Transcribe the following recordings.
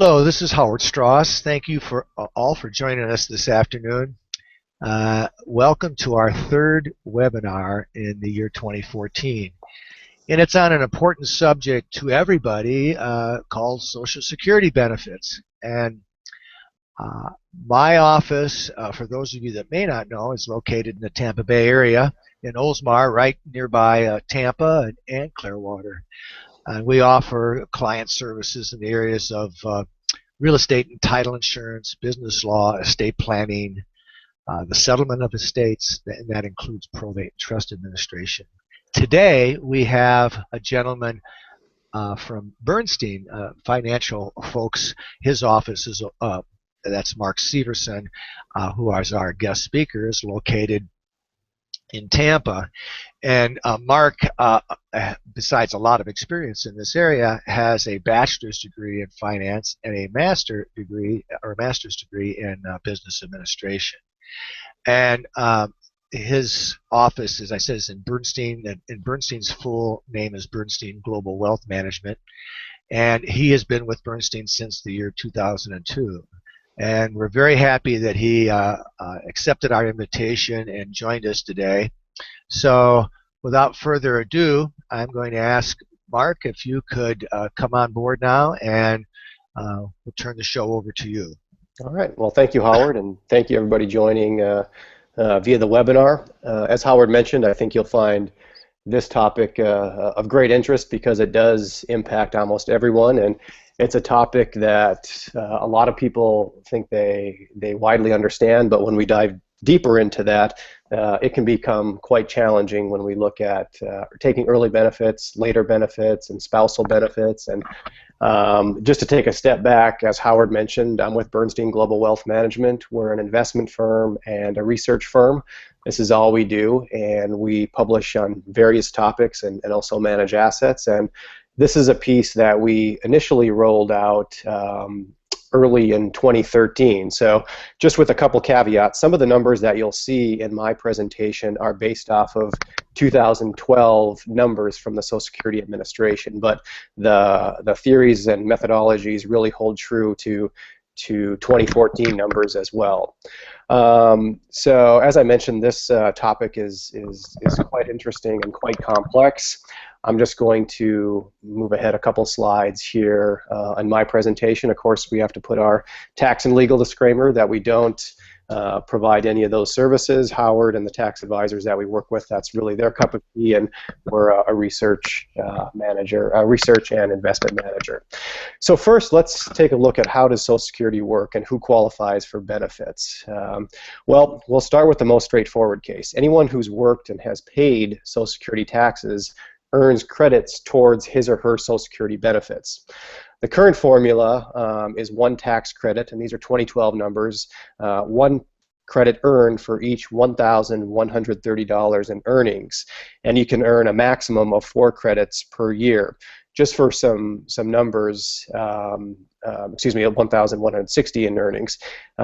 Hello, this is Howard Stross. Thank you for all for joining us this afternoon. Welcome to our third webinar in the year 2014. And it's on an important subject to everybody called Social Security benefits. And my office, for those of you that may not know, is located in the Tampa Bay area in Oldsmar, right nearby Tampa and Clearwater. And we offer client services in the areas of real estate and title insurance, business law, estate planning, the settlement of estates, and that includes probate and trust administration. Today, we have a gentleman from Bernstein Financial folks. His office is, that's Marc Seaverson, who is our guest speaker, is located in Tampa. And Marc, besides a lot of experience in this area, has a bachelor's degree in finance and a master's degree in business administration. And his office, as I said, is in Bernstein, and Bernstein's full name is Bernstein Global Wealth Management. And he has been with Bernstein since the year 2002. And we're very happy that he accepted our invitation and joined us today. So without further ado, I'm going to ask Marc if you could come on board now, and we'll turn the show over to you. All right. Well, thank you, Howard, and thank you, everybody, joining via the webinar. As Howard mentioned, I think you'll find this topic of great interest because it does impact almost everyone, and it's a topic that a lot of people think they widely understand, but when we dive deeper into that, it can become quite challenging when we look at taking early benefits, later benefits, and spousal benefits. And just to take a step back, as Howard mentioned, I'm with Bernstein Global Wealth Management. We're an investment firm and a research firm. This is all we do, and we publish on various topics and also manage assets. And this is a piece that we initially rolled out early in 2013. So just with a couple caveats, some of the numbers that you'll see in my presentation are based off of 2012 numbers from the Social Security Administration, but the theories and methodologies really hold true to 2014 numbers as well. So as I mentioned, this topic is quite interesting and quite complex. I'm just going to move ahead a couple slides here in my presentation. Of course, we have to put our tax and legal disclaimer that we don't provide any of those services. Howard and the tax advisors that we work with, that's really their cup of tea, and we're a research manager, a research and investment manager. So first, let's take a look at how does Social Security work and who qualifies for benefits. Well, we'll start with the most straightforward case. Anyone who's worked and has paid Social Security taxes earns credits towards his or her Social Security benefits. The current formula is one tax credit, and these are 2012 numbers, one credit earned for each $1,130 in earnings, and you can earn a maximum of 4 credits per year. Just for some numbers, excuse me, 1,160 in earnings.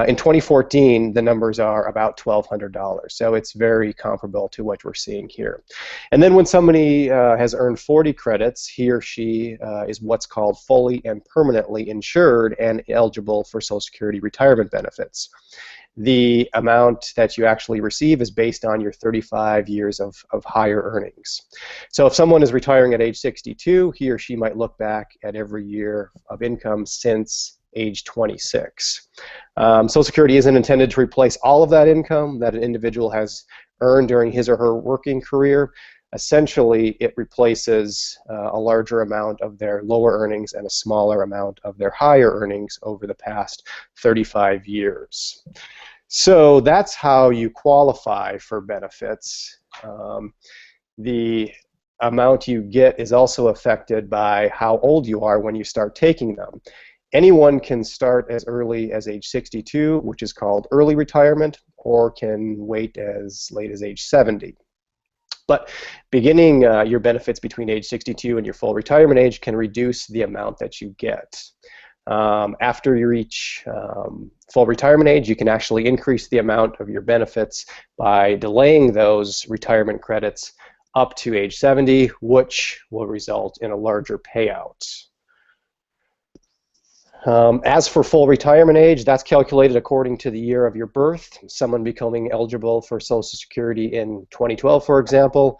In 2014, the numbers are about $1,200, so it's very comparable to what we're seeing here. And then when somebody has earned 40 credits, he or she is what's called fully and permanently insured and eligible for Social Security retirement benefits. The amount that you actually receive is based on your 35 years of higher earnings. So if someone is retiring at age 62, he or she might look back at every year of income since age 26. Social Security isn't intended to replace all of that income that an individual has earned during his or her working career. Essentially, it replaces a larger amount of their lower earnings and a smaller amount of their higher earnings over the past 35 years. So that's how you qualify for benefits. The amount you get is also affected by how old you are when you start taking them. Anyone can start as early as age 62, which is called early retirement, or can wait as late as age 70. But beginning your benefits between age 62 and your full retirement age can reduce the amount that you get. After you reach full retirement age, you can actually increase the amount of your benefits by delaying those retirement credits up to age 70, which will result in a larger payout. As for full retirement age, that's calculated according to the year of your birth. Someone becoming eligible for Social Security in 2012, for example,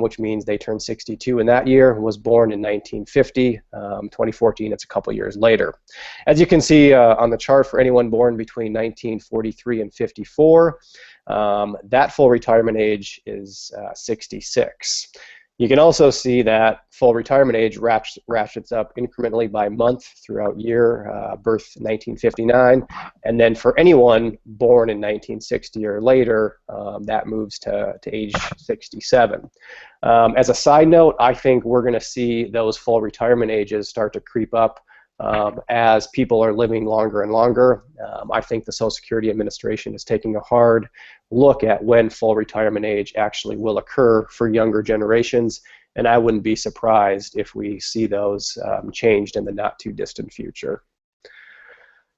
which means they turned 62 in that year, was born in 1950. 2014, it's a couple years later. As you can see on the chart, for anyone born between 1943 and 54, that full retirement age is 66. You can also see that full retirement age ratchets up incrementally by month throughout year, birth 1959, and then for anyone born in 1960 or later, that moves to age 67. As a side note, I think we're going to see those full retirement ages start to creep up as people are living longer and longer. I think the Social Security Administration is taking a hard look at when full retirement age actually will occur for younger generations, and I wouldn't be surprised if we see those changed in the not too distant future.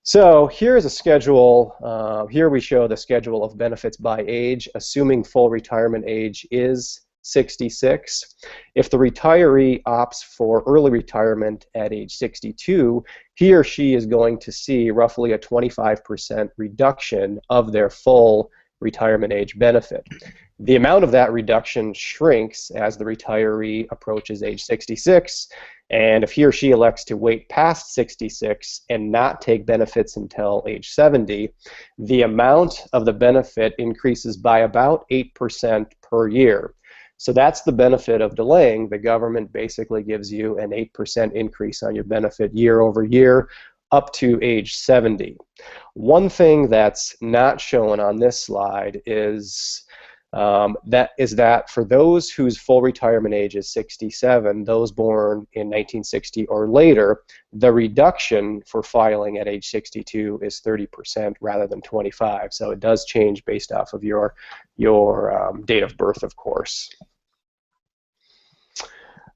So here's a schedule. Here we show the schedule of benefits by age, assuming full retirement age is 66. If the retiree opts for early retirement at age 62, he or she is going to see roughly a 25% reduction of their full retirement age benefit. The amount of that reduction shrinks as the retiree approaches age 66, and if he or she elects to wait past 66 and not take benefits until age 70, the amount of the benefit increases by about 8% per year. So that's the benefit of delaying. The government basically gives you an 8% increase on your benefit year over year up to age 70. One thing that's not shown on this slide is that for those whose full retirement age is 67, those born in 1960 or later, the reduction for filing at age 62 is 30% rather than 25. So it does change based off of your date of birth, of course.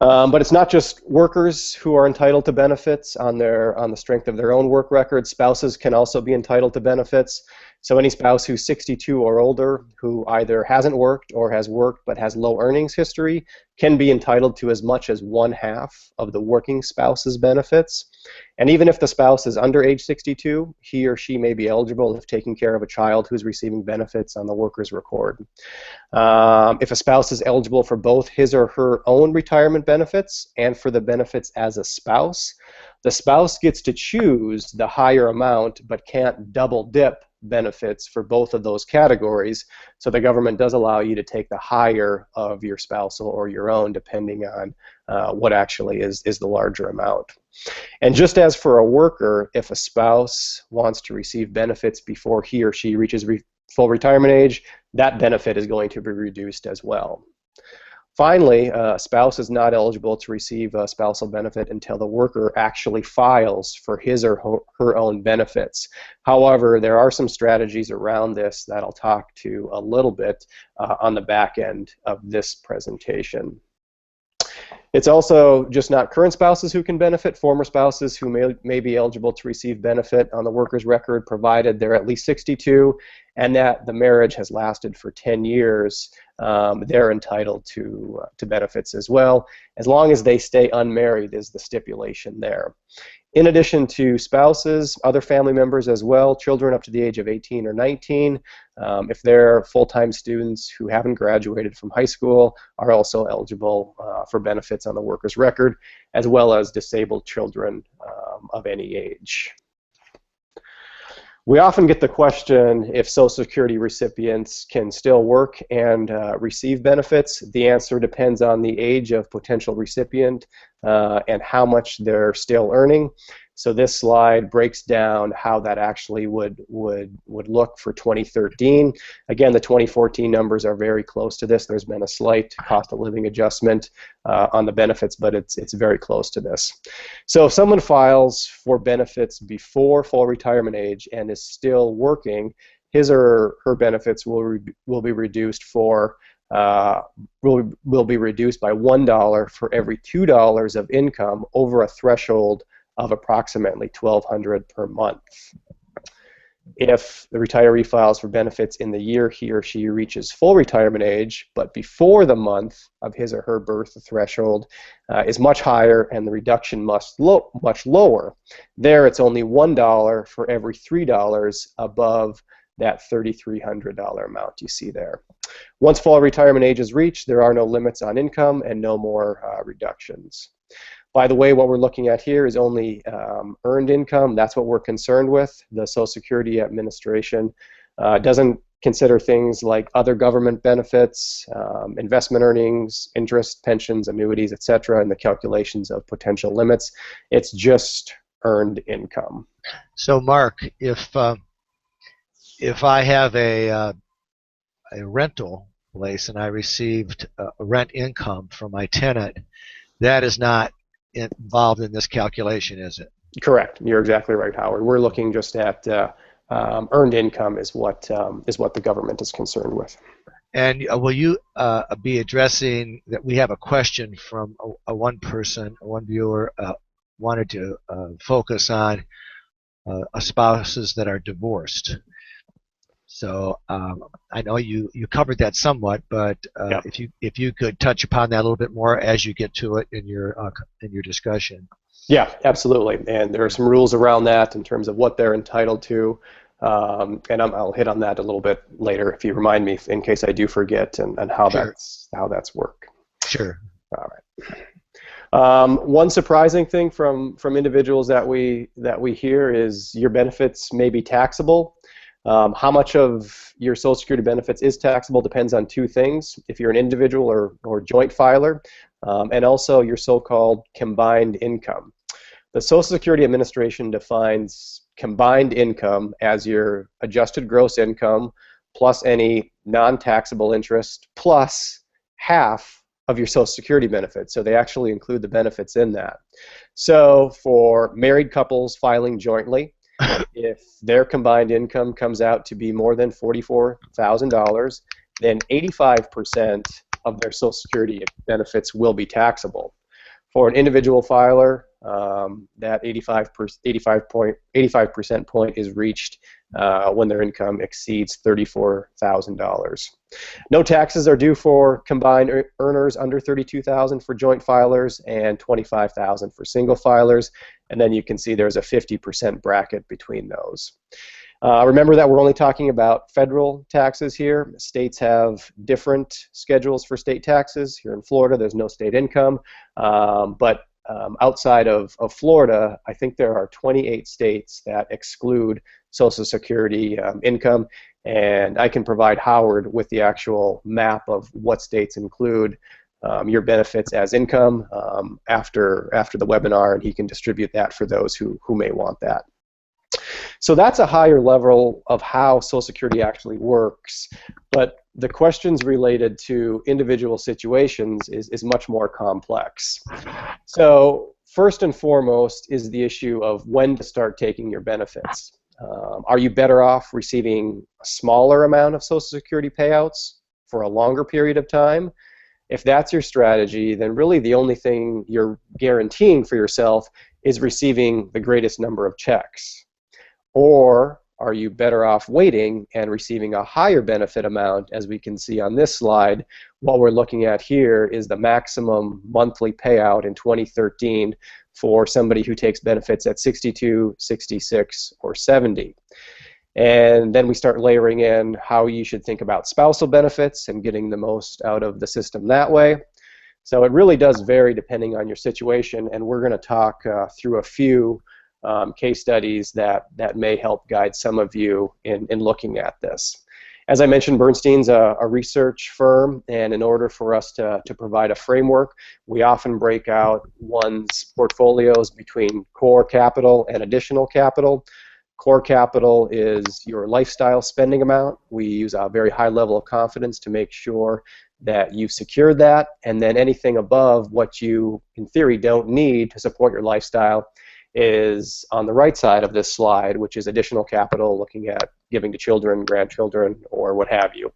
But it's not just workers who are entitled to benefits on the strength of their own work record. Spouses can also be entitled to benefits. So any spouse who's 62 or older who either hasn't worked or has worked but has low earnings history can be entitled to as much as 1/2 of the working spouse's benefits. And even if the spouse is under age 62, he or she may be eligible if taking care of a child who's receiving benefits on the worker's record. If a spouse is eligible for both his or her own retirement benefits and for the benefits as a spouse, the spouse gets to choose the higher amount but can't double dip benefits for both of those categories. So the government does allow you to take the higher of your spousal or your own depending on what actually is the larger amount. And just as for a worker, if a spouse wants to receive benefits before he or she reaches full retirement age, that benefit is going to be reduced as well. Finally, a spouse is not eligible to receive a spousal benefit until the worker actually files for his or her own benefits. However, there are some strategies around this that I'll talk to a little bit on the back end of this presentation. It's also just not current spouses who can benefit. Former spouses who may be eligible to receive benefit on the worker's record, provided they're at least 62 and that the marriage has lasted for 10 years, they're entitled to benefits as well, as long as they stay unmarried is the stipulation there. In addition to spouses, other family members as well, children up to the age of 18 or 19, if they're full-time students who haven't graduated from high school, are also eligible for benefits on the worker's record, as well as disabled children of any age. We often get the question if Social Security recipients can still work and receive benefits. The answer depends on the age of potential recipient and how much they're still earning. So this slide breaks down how that actually would look for 2013. Again, the 2014 numbers are very close to this. There's been a slight cost of living adjustment on the benefits, but it's very close to this. So if someone files for benefits before full retirement age and is still working, his or her benefits will be reduced for will be reduced by $1 for every $2 of income over a threshold of approximately $1,200 per month. If the retiree files for benefits in the year he or she reaches full retirement age, but before the month of his or her birth, the threshold is much higher and the reduction much lower. There, it's only $1 for every $3 above that $3,300 amount you see there. Once full retirement age is reached, there are no limits on income and no more reductions. By the way, what we're looking at here is only earned income. That's what we're concerned with. The Social Security Administration doesn't consider things like other government benefits, investment earnings, interest, pensions, annuities, etc., in the calculations of potential limits. It's just earned income. So, Mark, if I have a rental place and I received rent income from my tenant, that is not involved in this calculation, is it? Correct. You're exactly right, Howard. We're looking just at earned income is what the government is concerned with. And will you be addressing that? We have a question from one viewer wanted to focus on spouses that are divorced. So I know you covered that somewhat, but Yeah. if you could touch upon that a little bit more as you get to it in your discussion. Yeah, absolutely. And there are some rules around that in terms of what they're entitled to, and I'll hit on that a little bit later if you remind me in case I do forget and how Sure. that's work. Sure. All right. One surprising thing from individuals that we hear is your benefits may be taxable. How much of your Social Security benefits is taxable depends on two things: if you're an individual or joint filer, and also your so-called combined income. The Social Security Administration defines combined income as your adjusted gross income plus any non-taxable interest plus half of your Social Security benefits. So they actually include the benefits in that. So for married couples filing jointly, if their combined income comes out to be more than $44,000, then 85% of their Social Security benefits will be taxable. For an individual filer, that 85% point is reached when their income exceeds $34,000. No taxes are due for combined earners under $32,000 for joint filers and $25,000 for single filers, and then you can see there's a 50% bracket between those. Remember that we're only talking about federal taxes here. States have different schedules for state taxes. Here in Florida, there's no state income, but outside of Florida, I think there are 28 states that exclude Social Security income, and I can provide Howard with the actual map of what states include your benefits as income after the webinar, and he can distribute that for those who may want that. So that's a higher level of how Social Security actually works, but the questions related to individual situations is much more complex. So first and foremost is the issue of when to start taking your benefits. Are you better off receiving a smaller amount of Social Security payouts for a longer period of time? If that's your strategy, then really the only thing you're guaranteeing for yourself is receiving the greatest number of checks. Or are you better off waiting and receiving a higher benefit amount? As we can see on this slide, what we're looking at here is the maximum monthly payout in 2013 for somebody who takes benefits at 62, 66, or 70. And then we start layering in how you should think about spousal benefits and getting the most out of the system that way. So it really does vary depending on your situation, and we're going to talk through a few case studies that may help guide some of you in looking at this. As I mentioned, Bernstein's a research firm, and in order for us to provide a framework, we often break out one's portfolios between core capital and additional capital. Core capital is your lifestyle spending amount. We use a very high level of confidence to make sure that you've secured that, and then anything above what you, in theory, don't need to support your lifestyle is on the right side of this slide, which is additional capital, looking at giving to children, grandchildren, or what have you.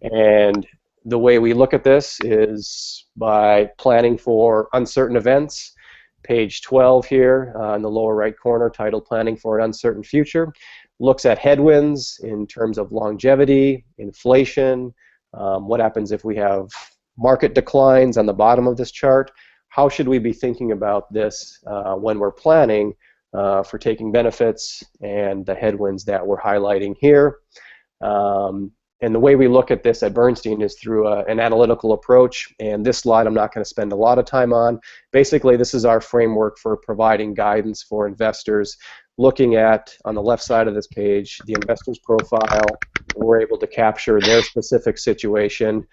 And the way we look at this is by planning for uncertain events. Page 12 here in the lower right corner, titled Planning for an Uncertain Future, looks at headwinds in terms of longevity, inflation, what happens if we have market declines on the bottom of this chart. How should we be thinking about this when we're planning for taking benefits and the headwinds that we're highlighting here. And the way we look at this at Bernstein is through an analytical approach, and this slide I'm not going to spend a lot of time on. Basically, this is our framework for providing guidance for investors, looking at, on the left side of this page, the investor's profile. We're able to capture their specific situation,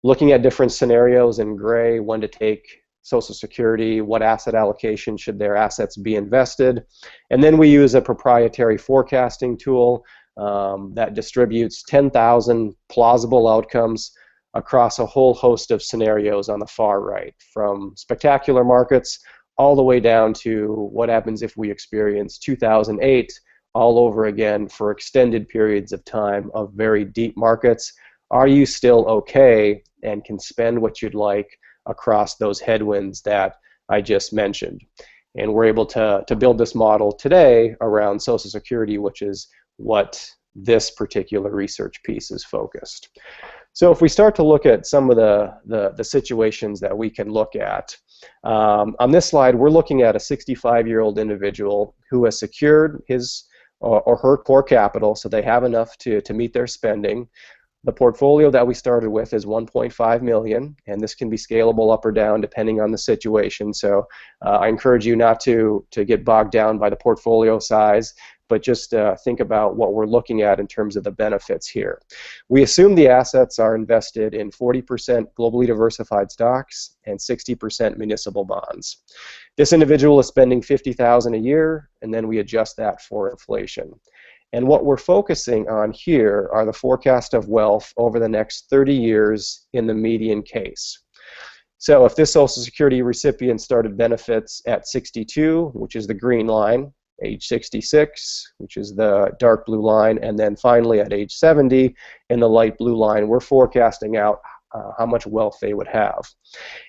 looking at different scenarios in gray, when to take Social Security, what asset allocation should their assets be invested, and then we use a proprietary forecasting tool that distributes 10,000 plausible outcomes across a whole host of scenarios on the far right, from spectacular markets all the way down to what happens if we experience 2008 all over again for extended periods of time of very deep markets. Are you still okay and can spend what you'd like across those headwinds that I just mentioned? And we're able to build this model today around Social Security, which is what this particular research piece is focused. So if we start to look at some of the situations that we can look at, on this slide we're looking at a 65-year-old individual who has secured his or her core capital, so they have enough to meet their spending. The portfolio that we started with is 1.5 million, and this can be scalable up or down depending on the situation. So I encourage you not to get bogged down by the portfolio size, but just think about what we're looking at in terms of the benefits here. We assume the assets are invested in 40% globally diversified stocks and 60% municipal bonds. This individual is spending $50,000 a year, and then we adjust that for inflation. And what we're focusing on here are the forecast of wealth over the next 30 years in the median case. So if this Social Security recipient started benefits at 62, which is the green line, age 66, which is the dark blue line, and then finally at age 70 in the light blue line, we're forecasting out how much wealth they would have.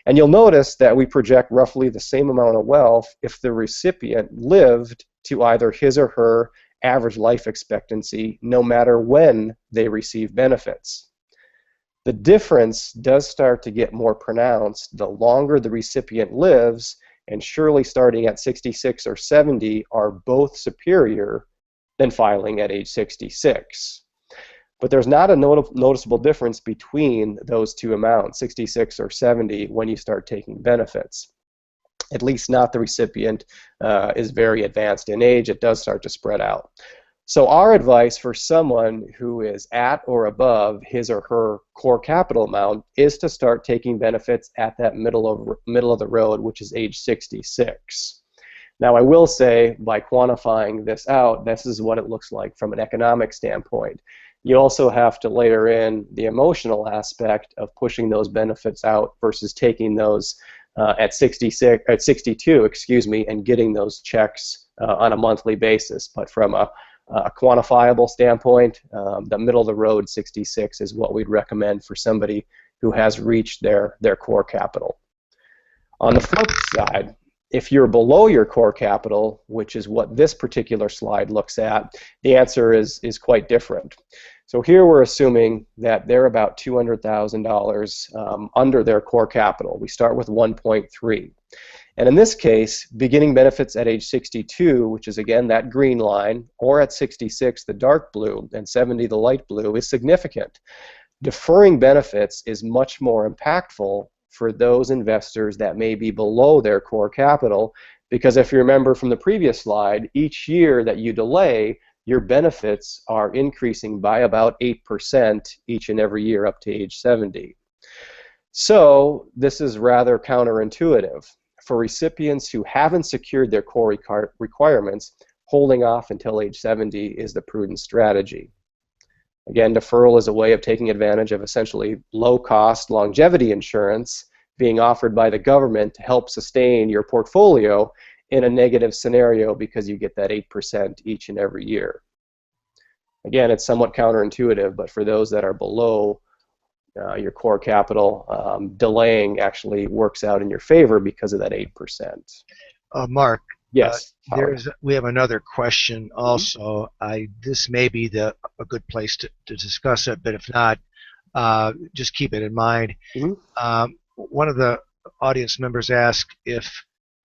And you'll notice that we project roughly the same amount of wealth if the recipient lived to either his or her average life expectancy, no matter when they receive benefits. The difference does start to get more pronounced the longer the recipient lives, and surely starting at 66 or 70 are both superior than filing at age 66. But there's not a noticeable difference between those two amounts, 66 or 70, when you start taking benefits. At least not the recipient is very advanced in age. It does start to spread out. So our advice for someone who is at or above his or her core capital amount is to start taking benefits at that middle of the road, which is age 66. Now I will say, by quantifying this out, this is what it looks like from an economic standpoint. You also have to layer in the emotional aspect of pushing those benefits out versus taking those at 62, excuse me, and getting those checks on a monthly basis. But from a quantifiable standpoint, the middle of the road 66 is what we'd recommend for somebody who has reached their core capital. On the flip side, if you're below your core capital, which is what this particular slide looks at, the answer is quite different. So here we're assuming that they're about $200,000 under their core capital. We start with 1.3. And in this case, beginning benefits at age 62, which is again that green line, or at 66, the dark blue, and 70, the light blue, is significant. Deferring benefits is much more impactful for those investors that may be below their core capital, because if you remember from the previous slide, each year that you delay, your benefits are increasing by about 8% each and every year up to age 70. So this is rather counterintuitive. For recipients who haven't secured their core requirements, holding off until age 70 is the prudent strategy. Again, deferral is a way of taking advantage of essentially low-cost longevity insurance being offered by the government to help sustain your portfolio in a negative scenario because you get that 8% each and every year. Again, it's somewhat counterintuitive, but for those that are below your core capital, delaying actually works out in your favor because of that 8%. Mark, Yes, Howard. we have another question also. This may be a good place to discuss it, but if not, just keep it in mind. Mm-hmm. One of the audience members asked if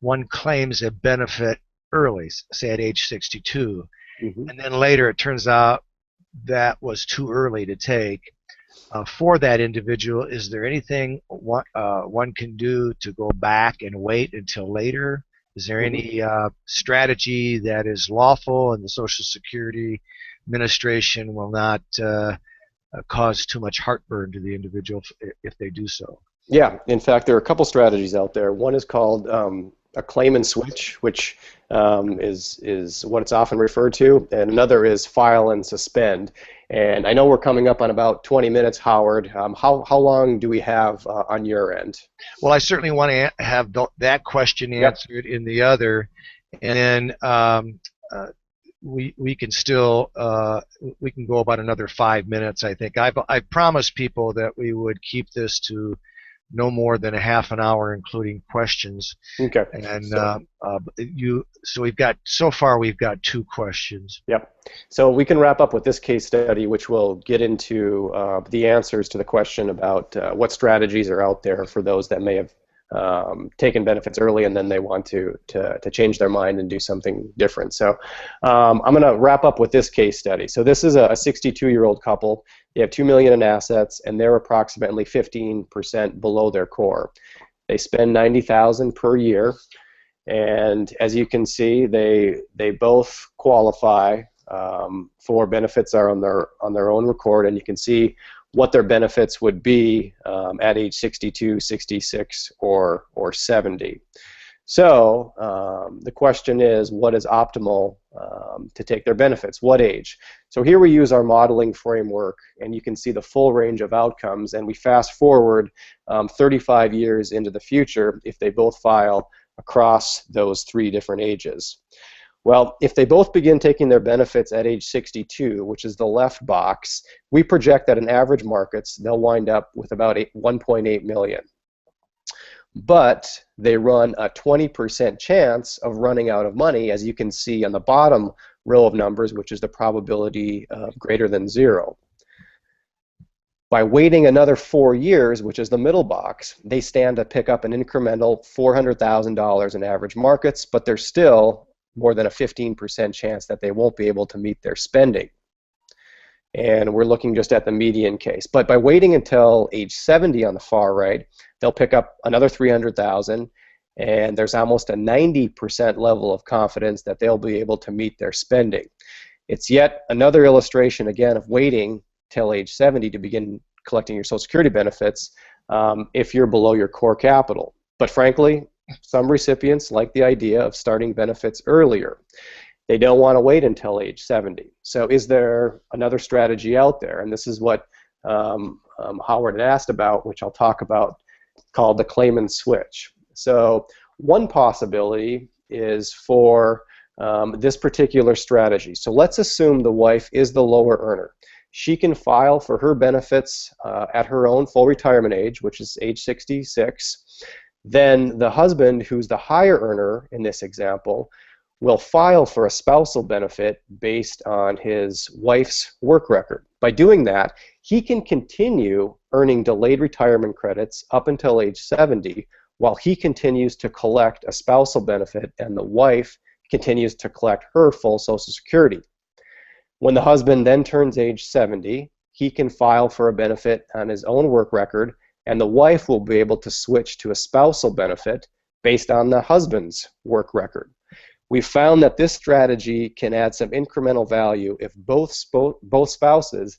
one claims a benefit early, say at age 62, Mm-hmm. and then later it turns out that was too early to take. For that individual, is there anything one can do to go back and wait until later? Is there Mm-hmm. any strategy that is lawful and the Social Security Administration will not cause too much heartburn to the individual if they do so? Yeah, in fact, there are a couple strategies out there. One is called a claim and switch, which is what it's often referred to, and another is file and suspend. And I know we're coming up on about 20 minutes, Howard. How long do we have on your end? Well, I certainly want to have that question Yep. answered in the other, and then we can still we can go about another 5 minutes. I think I promised people that we would keep this to no more than a half an hour, including questions. Okay. And So, so we've got so far we've got 2 questions. yep. So we can wrap up with this case study, which will get into the answers to the question about what strategies are out there for those that may have taken benefits early and then they want to change their mind and do something different. So I'm going to wrap up with this case study. So this is a 62-year-old couple. They have $2 million in assets, and they're approximately 15% below their core. They spend $90,000 per year, and as you can see, they both qualify for benefits are on their own record, and you can see what their benefits would be at age 62, 66, or 70. So the question is, what is optimal to take their benefits? What age? So here we use our modeling framework, and you can see the full range of outcomes, and we fast forward 35 years into the future if they both file across those 3 different ages. Well, if they both begin taking their benefits at age 62, which is the left box, we project that in average markets, they'll wind up with about 1.8 million. But they run a 20% chance of running out of money, as you can see on the bottom row of numbers, which is the probability of greater than 0. By waiting another 4 years, which is the middle box, they stand to pick up an incremental $400,000 in average markets, but there's still more than a 15% chance that they won't be able to meet their spending. And we're looking just at the median case. But by waiting until age 70 on the far right, they'll pick up another 300,000, and there's almost a 90% level of confidence that they'll be able to meet their spending. It's yet another illustration, again, of waiting till age 70 to begin collecting your Social Security benefits if you're below your core capital. But frankly, some recipients like the idea of starting benefits earlier. They don't want to wait until age 70. So is there another strategy out there? And this is what Howard had asked about, which I'll talk about, called the claim and switch. So one possibility is for this particular strategy. So let's assume the wife is the lower earner. She can file for her benefits at her own full retirement age, which is age 66. Then the husband, who's the higher earner in this example, will file for a spousal benefit based on his wife's work record. By doing that, he can continue earning delayed retirement credits up until age 70 while he continues to collect a spousal benefit and the wife continues to collect her full Social Security. When the husband then turns age 70, he can file for a benefit on his own work record, and the wife will be able to switch to a spousal benefit based on the husband's work record. We found that this strategy can add some incremental value if both spouses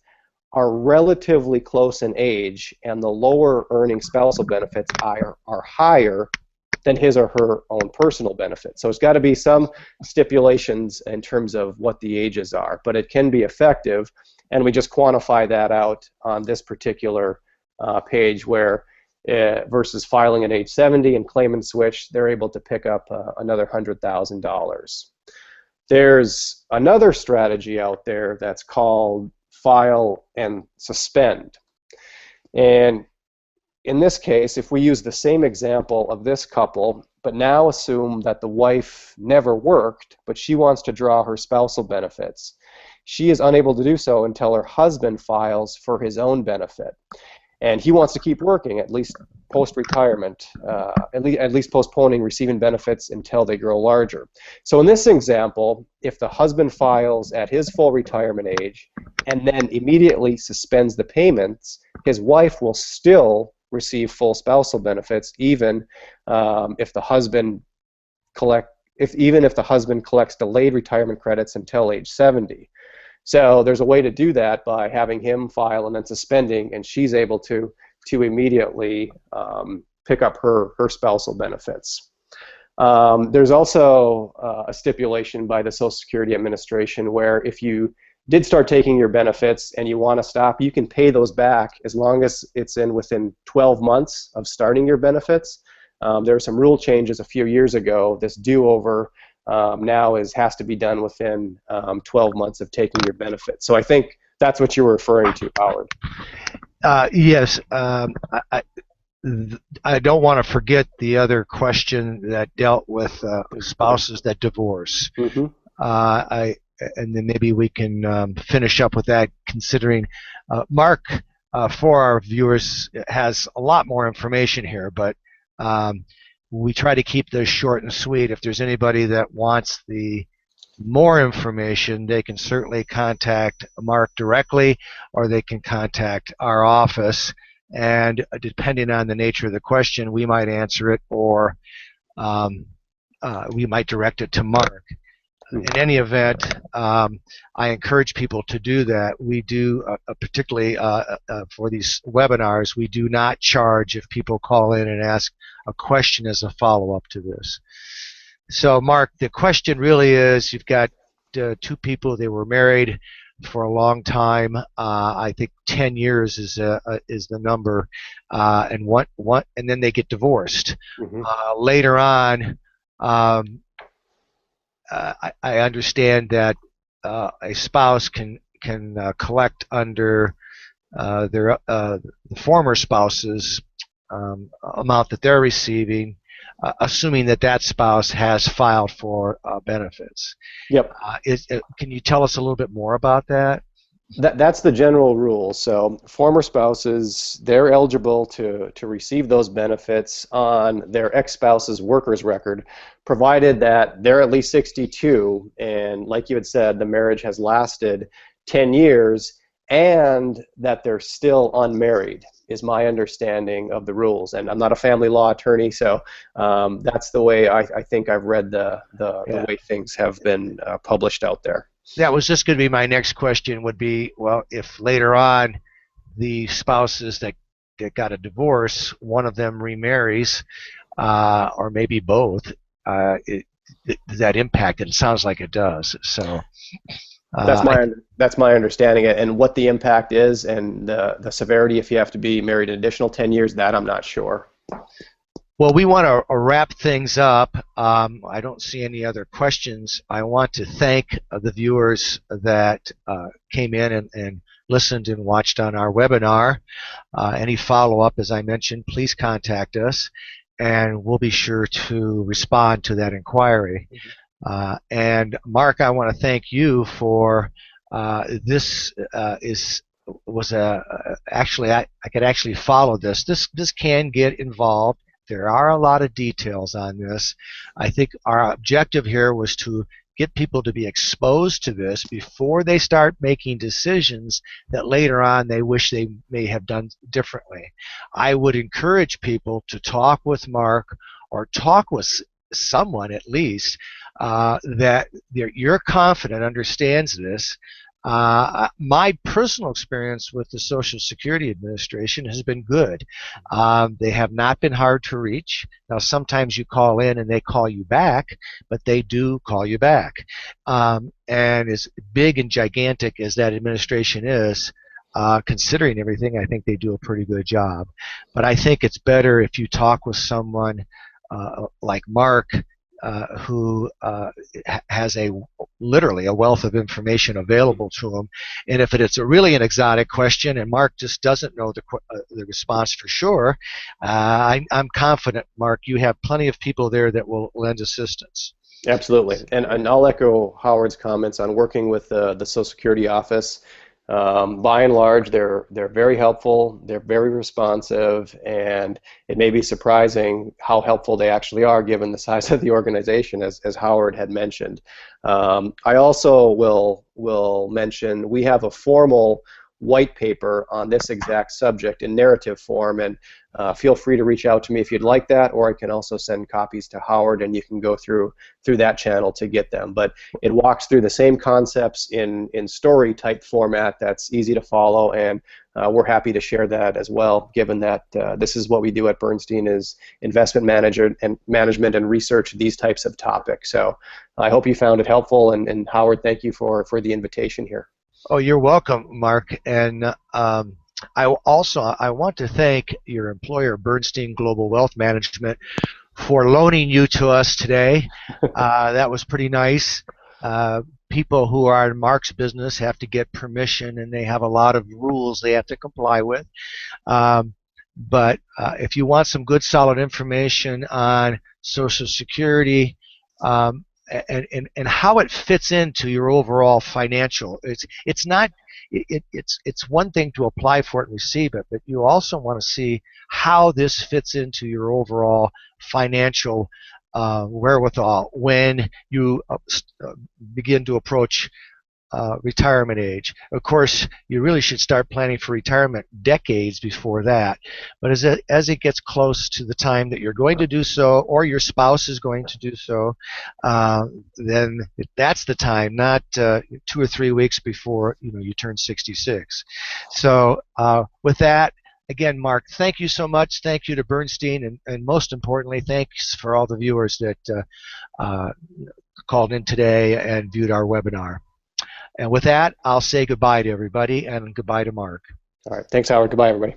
are relatively close in age and the lower earning spousal benefits are higher than his or her own personal benefit. So it's got to be some stipulations in terms of what the ages are, but it can be effective, and we just quantify that out on this particular page where versus filing at age 70 and claim and switch, they're able to pick up another $100,000. There's another strategy out there that's called file and suspend. And in this case, if we use the same example of this couple, but now assume that the wife never worked, but she wants to draw her spousal benefits. She is unable to do so until her husband files for his own benefit. And he wants to keep working, at least post-retirement, at least postponing receiving benefits until they grow larger. So in this example, if the husband files at his full retirement age and then immediately suspends the payments, his wife will still receive full spousal benefits, even if the husband collects delayed retirement credits until age 70. So there's a way to do that by having him file and then suspending, and she's able to immediately pick up her spousal benefits. There's also a stipulation by the Social Security Administration where if you did start taking your benefits and you want to stop, you can pay those back as long as it's within 12 months of starting your benefits. There were some rule changes a few years ago. This do-over now has to be done within 12 months of taking your benefits. So I think that's what you were referring to, Howard. Yes. I don't want to forget the other question that dealt with spouses that divorce. Mm-hmm. And then maybe we can finish up with that, considering Mark, for our viewers, has a lot more information here, but we try to keep this short and sweet. If there's anybody that wants the more information, they can certainly contact Mark directly, or they can contact our office, and depending on the nature of the question, we might answer it, or we might direct it to Mark. In any event, I encourage people to do that. We do, particularly for these webinars, we do not charge if people call in and ask a question as a follow-up to this. So, Mark, the question really is, you've got two people, they were married for a long time. I think 10 years is the number, and then they get divorced. Mm-hmm. Later on, I understand that a spouse can collect under the former spouse's amount that they're receiving, assuming that spouse has filed for benefits. Yep. Can you tell us a little bit more about that? That's the general rule. So former spouses, they're eligible to receive those benefits on their ex-spouse's worker's record, provided that they're at least 62, and like you had said, the marriage has lasted 10 years, and that they're still unmarried, is my understanding of the rules. And I'm not a family law attorney, so that's the way I think I've read the way things have been published out there. That was just going to be my next question, would be, well, if later on the spouses that got a divorce, one of them remarries, or maybe both, does that impact it? It sounds like it does. So that's my understanding, and what the impact is and the severity if you have to be married an additional 10 years, that I'm not sure. Well, we want to wrap things up. I don't see any other questions. I want to thank the viewers that came in and listened and watched on our webinar. Any follow-up, as I mentioned, please contact us, and we'll be sure to respond to that inquiry. And Mark, I want to thank you for this. Actually, I could actually follow this. This can get involved. There are a lot of details on this. I think our objective here was to get people to be exposed to this before they start making decisions that later on they wish they may have done differently. I would encourage people to talk with Mark, or talk with someone at least that you're confident understands this. My personal experience with the Social Security Administration has been good. They have not been hard to reach. Now, sometimes you call in and they call you back, but they do call you back. And as big and gigantic as that administration is, considering everything, I think they do a pretty good job. But I think it's better if you talk with someone like Mark who has literally a wealth of information available to him. And if it's really an exotic question and Mark just doesn't know the response for sure, I'm confident, Mark, you have plenty of people there that will lend assistance. Absolutely, and I'll echo Howard's comments on working with the Social Security office. By and large, they're very helpful, they're very responsive, and it may be surprising how helpful they actually are given the size of the organization, as Howard had mentioned. I also will mention we have a formal white paper on this exact subject in narrative form, and feel free to reach out to me if you'd like that, or I can also send copies to Howard and you can go through that channel to get them. But it walks through the same concepts in story type format that's easy to follow, and we're happy to share that as well, given that this is what we do at Bernstein, is investment management and research these types of topics. So I hope you found it helpful, and Howard, thank you for the invitation here. Oh, you're welcome, Mark. And I want to thank your employer, Bernstein Global Wealth Management, for loaning you to us today. That was pretty nice. People who are in Mark's business have to get permission, and they have a lot of rules they have to comply with. But if you want some good, solid information on Social Security, and how it fits into your overall financial. It's one thing to apply for it and receive it, but you also want to see how this fits into your overall financial wherewithal when you begin to approach retirement age. Of course, you really should start planning for retirement decades before that. But as it gets close to the time that you're going to do so, or your spouse is going to do so, then that's the time, not 2 or 3 weeks before you turn 66. So with that, again, Mark, thank you so much. Thank you to Bernstein, and most importantly, thanks for all the viewers that called in today and viewed our webinar. And with that, I'll say goodbye to everybody, and goodbye to Mark. All right. Thanks, Howard. Goodbye, everybody.